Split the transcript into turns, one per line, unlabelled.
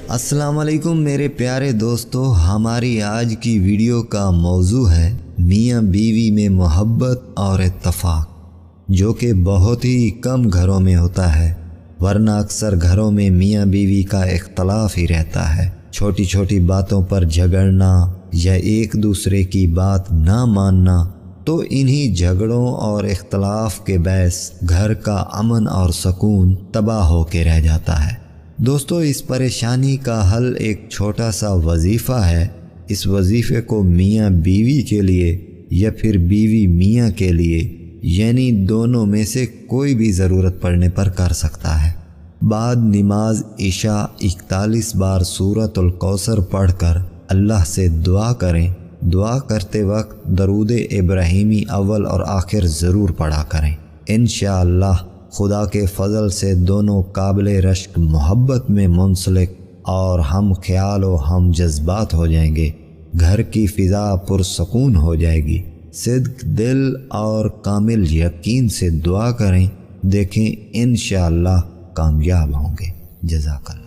السلام علیکم میرے پیارے دوستو، ہماری آج کی ویڈیو کا موضوع ہے میاں بیوی میں محبت اور اتفاق، جو کہ بہت ہی کم گھروں میں ہوتا ہے، ورنہ اکثر گھروں میں میاں بیوی کا اختلاف ہی رہتا ہے۔ چھوٹی چھوٹی باتوں پر جھگڑنا یا ایک دوسرے کی بات نہ ماننا، تو انہی جھگڑوں اور اختلاف کے باعث گھر کا امن اور سکون تباہ ہو کے رہ جاتا ہے۔ دوستو، اس پریشانی کا حل ایک چھوٹا سا وظیفہ ہے۔ اس وظیفے کو میاں بیوی کے لیے یا پھر بیوی میاں کے لیے، یعنی دونوں میں سے کوئی بھی ضرورت پڑنے پر کر سکتا ہے۔ بعد نماز عشاء 41 بار سورۃ الکوثر پڑھ کر اللہ سے دعا کریں۔ دعا کرتے وقت درود ابراہیمی اول اور آخر ضرور پڑھا کریں۔ انشاءاللہ خدا کے فضل سے دونوں قابل رشک محبت میں منسلک اور ہم خیال و ہم جذبات ہو جائیں گے۔ گھر کی فضا پرسکون ہو جائے گی۔ صدق دل اور کامل یقین سے دعا کریں، دیکھیں انشاءاللہ کامیاب ہوں گے۔ جزاک اللہ۔